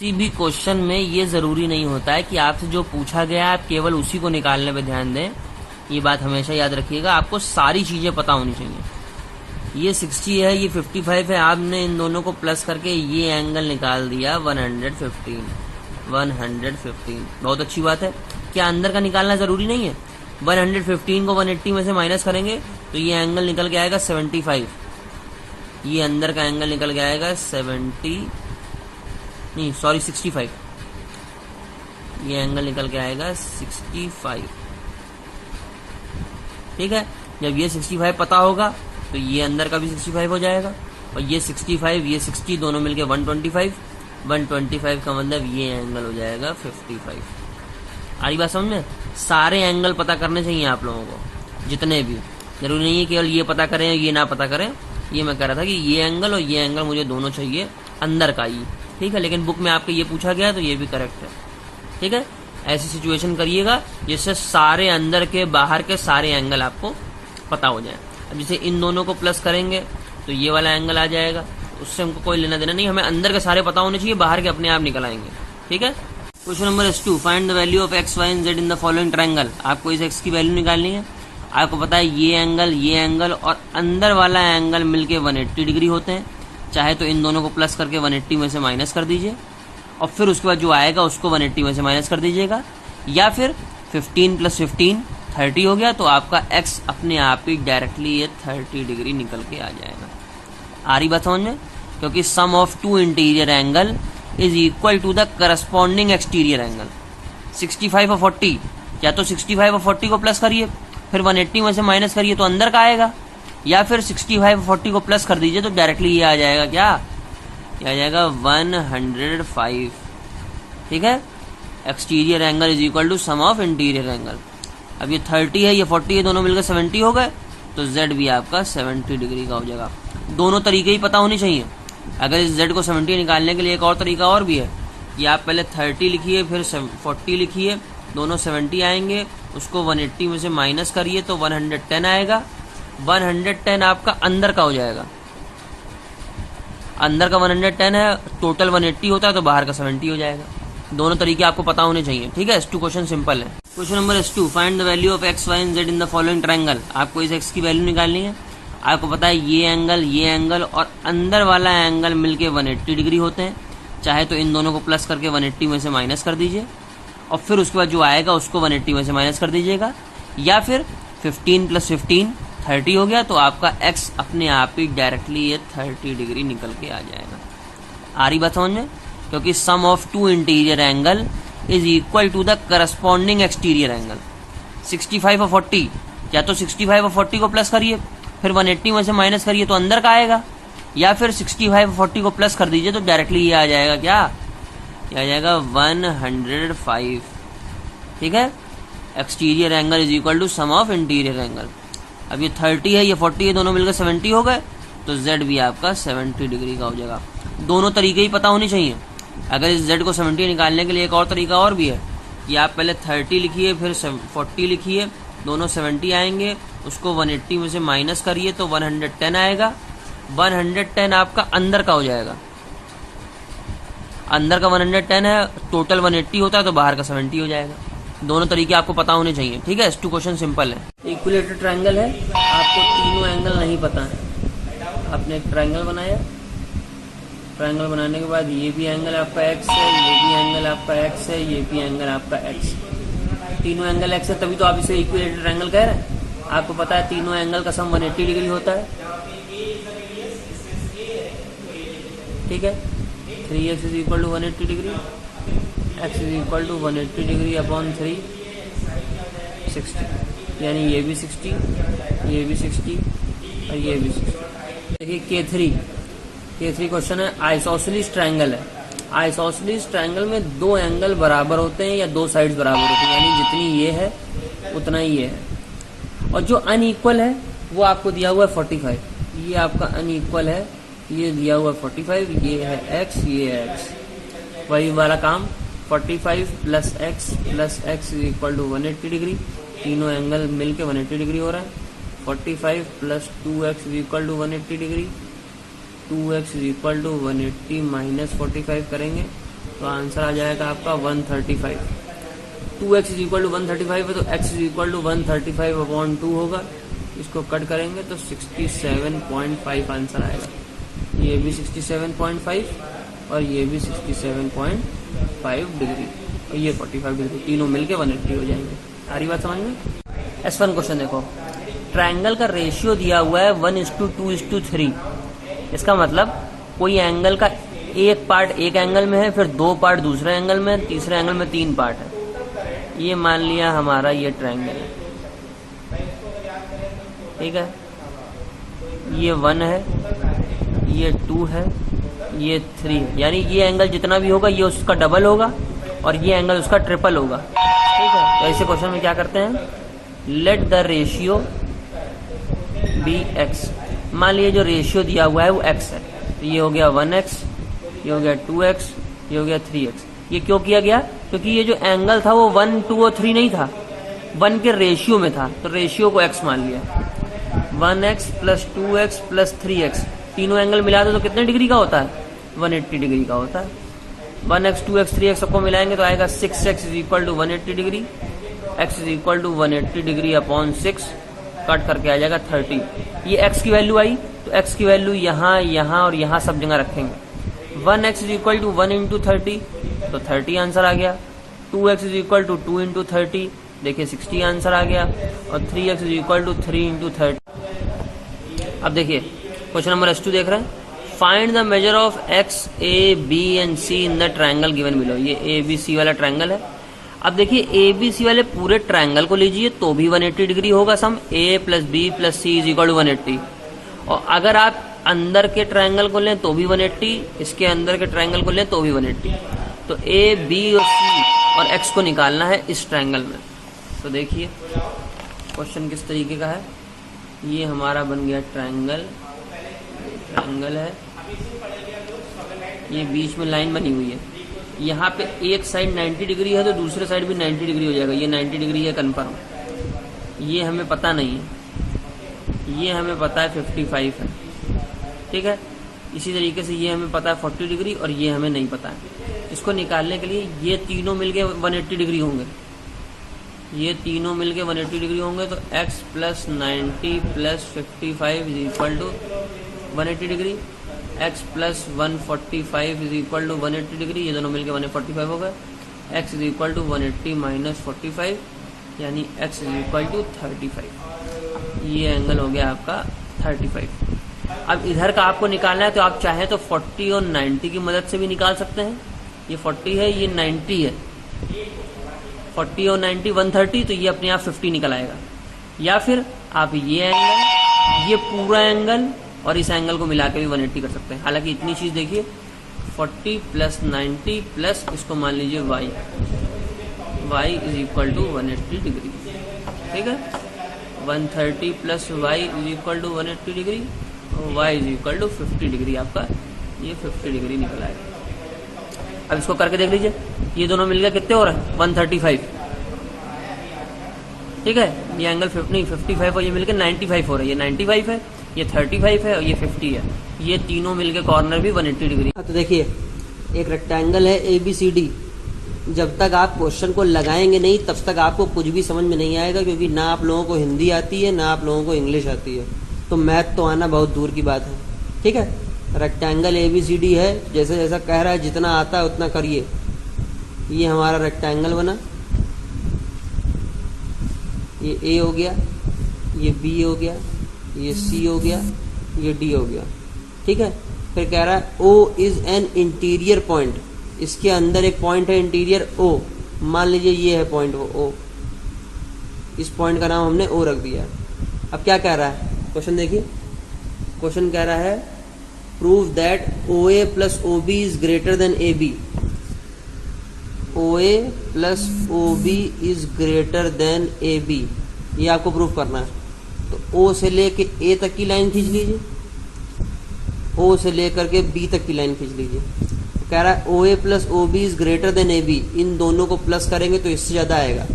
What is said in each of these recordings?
किसी भी क्वेश्चन में ये जरूरी नहीं होता है कि आपसे जो पूछा गया है आप केवल उसी को निकालने पे ध्यान दें। ये बात हमेशा याद रखिएगा, आपको सारी चीजें पता होनी चाहिए। ये 60 है, ये 55 है, आपने इन दोनों को प्लस करके ये एंगल निकाल दिया 115। बहुत अच्छी बात है। क्या अंदर का निकालना जरूरी नहीं है? 115 को 180 में से माइनस करेंगे तो ये एंगल निकल के आएगा 75। ये अंदर का एंगल निकल के आएगा 65। ये एंगल निकल के आएगा 65। ठीक है, जब ये 65 पता होगा तो ये अंदर का भी 65 हो जाएगा, और ये 65 ये 60 दोनों मिलके 125 का मतलब ये एंगल हो जाएगा 55। आ रही बात समझ में? सारे एंगल पता करने चाहिए आप लोगों को, जितने भी। जरूरी नहीं है केवल ये पता करें ये ना पता करें। ये मैं कह रहा था कि ये एंगल और ये एंगल मुझे दोनों चाहिए अंदर का ही। ठीक है, लेकिन बुक में आपके ये पूछा गया तो ये भी करेक्ट है। ठीक है, ऐसी सिचुएशन करिएगा जिससे सारे अंदर के बाहर के सारे एंगल आपको पता हो जाए। अब जैसे इन दोनों को प्लस करेंगे तो ये वाला एंगल आ जाएगा, उससे हमको कोई लेना देना नहीं, हमें अंदर के सारे पता होने चाहिए, बाहर के अपने आप निकल आएंगे। ठीक है, question number 2, find the value of x y and z in the following triangle. आपको इस एक्स की वैल्यू निकालनी है। आपको पता है ये एंगल और अंदर वाला एंगल मिलके 180 डिग्री होते हैं। चाहे तो इन दोनों को प्लस करके 180 में से माइनस कर दीजिए, और फिर उसके बाद जो आएगा उसको 180 में से माइनस कर दीजिएगा, या फिर 15 + 15 30 हो गया तो आपका एक्स अपने आप ही डायरेक्टली ये 30 डिग्री निकल के आ जाएगा। आ रही बात समझ में? क्योंकि sum of two interior angle is equal to the corresponding exterior angle. 65 और 40, या तो 65 और 40 को प्लस करिए फिर 180 में से माइनस करिए तो अंदर का आएगा, या फिर 65 और 40 को प्लस कर दीजिए तो डायरेक्टली ये आ जाएगा। क्या ये आ जाएगा? 105। ठीक है, exterior angle is equal to sum of interior angle. अब ये 30 है ये 40 है, दोनों मिलकर 70 हो गए तो जेड भी आपका 70 डिग्री का हो जाएगा। दोनों तरीके ही पता होने चाहिए। अगर इस जेड को 70 निकालने के लिए एक और तरीका और भी है कि आप पहले 30 लिखिए फिर 40 लिखिए, दोनों 70 आएंगे, उसको 180 में से माइनस करिए तो 110 आएगा। 110 आपका अंदर का हो जाएगा। अंदर का 110 है, टोटल 180 होता है तो बाहर का 70 हो जाएगा। दोनों तरीके आपको पता होने चाहिए। ठीक है, S2 क्वेश्चन सिंपल है। Question number 2, find the value of x y and z in the following triangle. आपको इस एक्स की वैल्यू निकालनी है। आपको पता है ये एंगल और अंदर वाला एंगल मिलके 180 डिग्री होते हैं। चाहे तो इन दोनों को प्लस करके 180 में से माइनस कर दीजिए, और फिर उसके बाद जो आएगा उसको 180 में से माइनस कर दीजिएगा, या फिर 15 + 15 30 हो गया तो आपका एक्स अपने आप ही डायरेक्टली ये 30 डिग्री निकल के आ जाएगा। आ रही बात समझ में? क्योंकि sum of two interior angle is equal to the corresponding exterior angle. 65 और 40, या तो 65 और 40 को प्लस करिए फिर 180 में से माइनस करिए तो अंदर का आएगा, या फिर 65 और 40 को प्लस कर दीजिए तो डायरेक्टली ये आ जाएगा। क्या ये आ जाएगा? 105। ठीक है, exterior angle is equal to sum of interior angle. अब ये 30 है ये 40 है, दोनों मिलकर 70 हो गए तो जेड भी आपका 70 डिग्री का हो जाएगा। दोनों तरीके ही पता होने चाहिए। अगर इस जेड को 70 निकालने के लिए एक और तरीका और भी है कि आप पहले 30 लिखिए फिर 40 लिखिए, दोनों 70 आएंगे, उसको 180 में से माइनस करिए तो 110 आएगा। 110 आपका अंदर का हो जाएगा। अंदर का 110 है, टोटल 180 होता है तो बाहर का 70 हो जाएगा। दोनों तरीके आपको पता होने चाहिए। ठीक है, S2 क्वेश्चन सिंपल है। इक्विलेटरल ट्रायंगल है, आपको तीनों एंगल नहीं पता है। आपने एक ट्रायंगल बनाया, ट्रायंगल बनाने के बाद ये भी एंगल आपका x है, ये भी एंगल आपका x है, ये भी एंगल आपका x। तीनों एंगल x है, तभी तो आप इसे इक्विलेटरल ट्रायंगल कह रहे हैं। आपको पता है तीनों एंगल का सम 180 डिग्री होता है। ठीक है, 3x is equal to 180 degree, x is equal to 180 degree upon 3 60, यानी ये भी 60, ये भी 60 और ये भी 60। देखिए K3 क्वेश्चन है, आइसोसेलेस ट्रायंगल है। आइसोसेलेस ट्रायंगल में दो एंगल बराबर होते हैं या दो साइड्स बराबर होती हैं, यानी जितनी ये है उतना ही ये है। और जो अनइक्वल है वो आपको दिया हुआ है 45। ये आपका अनइक्वल है, ये दिया हुआ है 45, ये है x, ये है x। वही वाला काम, 45 + x is equal to 180 degree. तीनों एंगल मिलके 180 डिग्री हो रहा है। 45 + 2x is equal to 180 degree. 2x is equal to 180 - 45 करेंगे तो आंसर आ जाएगा आपका 135। 2x इज इक्वल टू 135 है तो x इज इक्वल टू 135/2 होगा। इसको कट करेंगे तो 67.5 आंसर आएगा। ये भी 67.5 और ये भी 67.5 डिग्री और ये 45 डिग्री, तीनों मिलके 180 हो जाएंगे। सारी बात समझ में। S1 क्वेश्चन देखो, ट्रायंगल का रेशियो दिया हुआ है 1:2:3। इसका मतलब कोई एंगल का एक पार्ट एक एंगल में है, फिर दो पार्ट दूसरे एंगल में है, तीसरे एंगल में 3 पार्ट है। ये मान लिया हमारा ये ट्रायंगल है, ठीक है। ये 1 है, ये 2 है, ये 3 है, यानी ये एंगल जितना भी होगा ये उसका डबल होगा और ये एंगल उसका ट्रिपल होगा, ठीक है। तो ऐसे क्वेश्चन में क्या करते हैं, let the ratio be x। मान लीजिए जो रेशियो दिया हुआ है वो x है, तो ये हो गया 1x, ये हो गया 2x, ये हो गया 3x। ये क्यों किया गया, क्योंकि ये जो एंगल था वो 1, 2 और 3 नहीं था, 1 के रेशियो में था, तो रेशियो को x मान लिया। 1x plus 2x plus 3x, तीनों एंगल मिला दो तो कितने डिग्री का होता है, 180 डिग्री का होता है। 1x 2x 3x सबको मिलाएंगे तो आएगा 6x is equal to 180 degree, x is equal to 180 degree upon 6, cut करके आ जाएगा 30। ये x की वैल्यू आई तो x की वैल्यू यहाँ यहाँ और यहाँ सब जगह रखेंगे। 1x is equal to 1 into 30 तो 30 आंसर आ गया। 2x is equal to 2 into 30, देखिए 60 आंसर आ गया। और 3x is equal to 3 into 30। अब देखिए क्वेश्चन नंबर S2 देख रहे हैं, find the measure of x, a, b and c in the triangle given below. ये a b c वाला ट्रायंगल है। अब देखिए a b c वाले पूरे ट्रायंगल को लीजिए तो भी 180 डिग्री होगा sum, a plus b plus c is equal to 180। और अगर आप अंदर के ट्रायंगल को लें तो भी 180, इसके अंदर के ट्रायंगल को लें तो भी 180। तो a b और c और x को निकालना है इस ट्रायंगल में। तो देखिए क्वेश्चन किस तरीके का है, ये हमारा बन गया ट्रायंगल, ट्रायंगल है, ये बीच में लाइन बनी हुई है। यहाँ पे एक साइड 90 डिग्री है तो दूसरे साइड भी 90 डिग्री हो जाएगा। ये 90 डिग्री है कन्फर्म, ये हमें पता नहीं है, ये हमें पता है 55 है, ठीक है। इसी तरीके से ये हमें पता है 40 डिग्री और ये हमें नहीं पता है। इसको निकालने के लिए ये तीनों मिलके 180 डिग्री होंगे, ये तीनों मिलके 180 डिग्री होंगे तो x plus 90 plus 55 is equal to 180 degree, x plus 145 is equal to 180 degree, ये दोनों मिलके 145 हो गए। x is equal to 180 minus 45 यानी x इज इक्वल टू 35। ये एंगल हो गया आपका 35। अब इधर का आपको निकालना है तो आप चाहें तो 40 और 90 की मदद से भी निकाल सकते हैं। ये 40 है, ये 90 है, 40 और 90 130, तो ये अपने आप 50 निकल आएगा। या फिर आप ये एंगल, ये पूरा एंगल और इस एंगल को मिला के भी 180 कर सकते हैं। हालांकि इतनी चीज देखिए, 40 प्लस 90 प्लस इसको मान लीजिए y is equal to 180 degree, ठीक है। 130 plus y is equal to 180 degree और y is equal to 50 degree, आपका ये 50 डिग्री निकल आएगा। अब इसको करके देख लीजिए, ये दोनों मिलकर कितने हो रहे हैं 135, ठीक है। ये एंगल 55 और ये मिलकर 95 हो रहा है। ये 95 है, ये 35 है और ये 50 है। ये तीनों मिलके कॉर्नर भी 180 डिग्री। तो देखिए एक रेक्टेंगल है ABCD, जब तक आप क्वेश्चन को लगाएंगे नहीं तब तक आपको कुछ भी समझ में नहीं आएगा, क्योंकि ना आप लोगों को हिंदी आती है ना आप लोगों को इंग्लिश आती है, तो मैथ तो आना बहुत दूर की बात है, ठीक है। रेक्टेंगल ABCD है, जैसे जैसा कह रहा है जितना आता है उतना करिए। ये हमारा रेक्टेंगल बना, ये A हो गया, ये B हो गया, ये C हो गया, ये D हो गया, ठीक है। फिर कह रहा है O is an interior point, इसके अंदर एक पॉइंट है इंटीरियर O, मान लीजिए ये है पॉइंट वो O, इस पॉइंट का नाम हमने O रख दिया। अब क्या कह रहा है क्वेश्चन देखिए, क्वेश्चन कह रहा है prove that OA plus OB is greater than AB। OA plus OB is greater than AB, ये आपको प्रूव करना है। तो O से लेके A तक की लाइन खींच लीजिए, O से लेकर के B तक की लाइन खींच लीजिए। तो कह रहा है OA plus OB is greater than AB, इन दोनों को प्लस करेंगे तो इससे ज्यादा आएगा।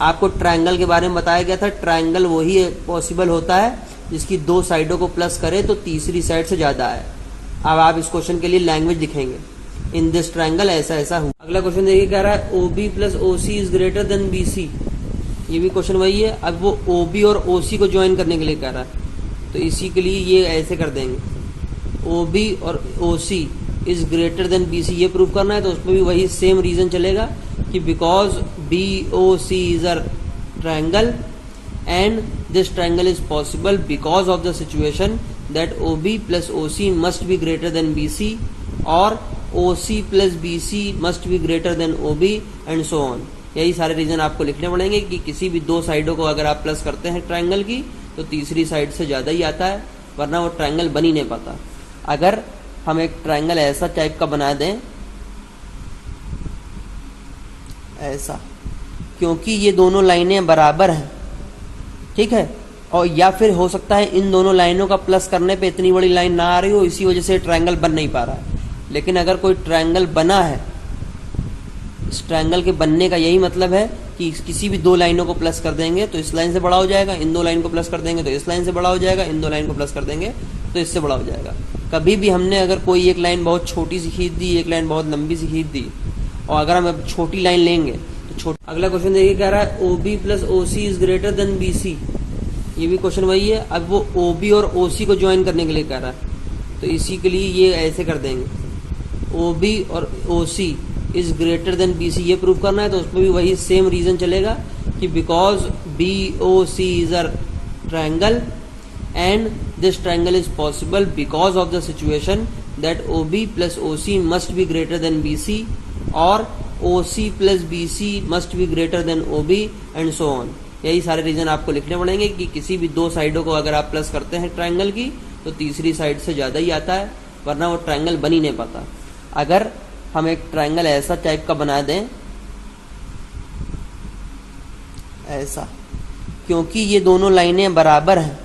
आपको ट्रायंगल के बारे में बताया गया था, ट्रायंगल वही पॉसिबल होता है जिसकी दो साइडों को प्लस करे तो तीसरी साइड से ज्यादा है। अब आप इस क्वेश्चन के लिए लैंग्वेज लिखेंगे, इन दिस ट्रायंगल ऐसा ऐसा हुआ। अगला क्वेश्चन देखिए, कह रहा है OB plus OC is greater than BC। ये भी क्वेश्चन वही है। अब वो OB और OC को ज्वाइन करने के लिए कह रहा है, तो इसी के लिए ये ऐसे कर देंगे, OB और OC is greater than BC। ये प्रूव करना है तो उसमें भी वही सेम रीजन चलेगा कि because BOC is a triangle and this triangle is possible because of the situation that OB plus OC must be greater than BC or OC plus BC must be greater than OB and so on। यही सारे reason आपको लिखने पड़ेंगे कि किसी भी दो साइडों को अगर आप प्लस करते हैं ट्रायंगल की तो तीसरी साइड से ज्यादा ही आता है, वरना वो ट्रायंगल बन ही नहीं पाता। अगर हम एक ट्रायंगल ऐसा टाइप का बना दें, ऐसा, क्योंकि ये दोनों लाइनें बराबर हैं, ठीक है, और या फिर हो सकता है इन दोनों लाइनों का प्लस करने पे इतनी बड़ी लाइन ना आ रही हो, इसी वजह से ट्रायंगल बन नहीं पा रहा है। लेकिन अगर कोई ट्रायंगल बना है, इस ट्रायंगल के बनने का यही मतलब है कि किसी भी दो लाइनों को प्लस कर देंगे तो इस लाइन से बड़ा हो जाएगा, इन दो लाइन को प्लस कर देंगे तो इस लाइन से बड़ा हो जाएगा, इन दो लाइन को प्लस कर देंगे तो इससे बड़ा हो जाएगा। कभी भी हमने अगर कोई एक लाइन बहुत छोटी सी खींच दी, एक लाइन बहुत लंबी सी खींच दी, और अगर हम अब छोटी लाइन लेंगे तो अगला क्वेश्चन देखिए, कह रहा है OB plus OC is greater than BC। ये भी क्वेश्चन वही है। अब वो OB और OC को ज्वाइन करने के लिए कह रहा है, तो इसी के लिए ये ऐसे कर देंगे, OB और OC is greater than BC। ये प्रूव करना है तो उसमें भी वही सेम रीजन चलेगा कि because BOC is a triangle and this triangle is possible because of the situation that OB plus OC must be greater than BC और OC plus BC must be greater than OB and so on. यही सारे reason आपको लिखने पड़ेंगे कि किसी भी दो साइडों को अगर आप प्लस करते हैं ट्रायंगल की तो तीसरी साइड से ज्यादा ही आता है, वरना वो ट्रायंगल बन ही नहीं पाता। अगर हम एक ट्रायंगल ऐसा टाइप का बना दें, ऐसा, क्योंकि ये दोनों लाइनें बराबर हैं,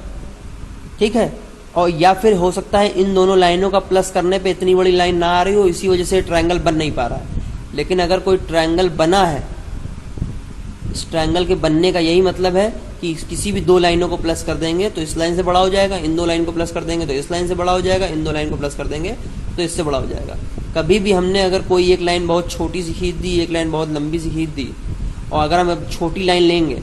ठीक है, और या फिर हो सकता है इन दोनों लाइनों का प्लस करने पे इतनी बड़ी लाइन ना आ रही हो, इसी वजह से ट्रायंगल बन नहीं पा रहा है। लेकिन अगर कोई ट्रायंगल बना है, इस ट्रायंगल के बनने का यही मतलब है कि किसी भी दो लाइनों को प्लस कर देंगे तो इस लाइन से बड़ा हो जाएगा, इन दो लाइन को प्लस कर देंगे तो इस लाइन से बड़ा हो जाएगा, इन दो लाइन को प्लस कर देंगे तो इससे बड़ा हो जाएगा। कभी भी हमने अगर कोई एक लाइन बहुत छोटी सी खींच दी, एक लाइन बहुत लंबी सी खींच दी, और अगर हम अब छोटी लाइन लेंगे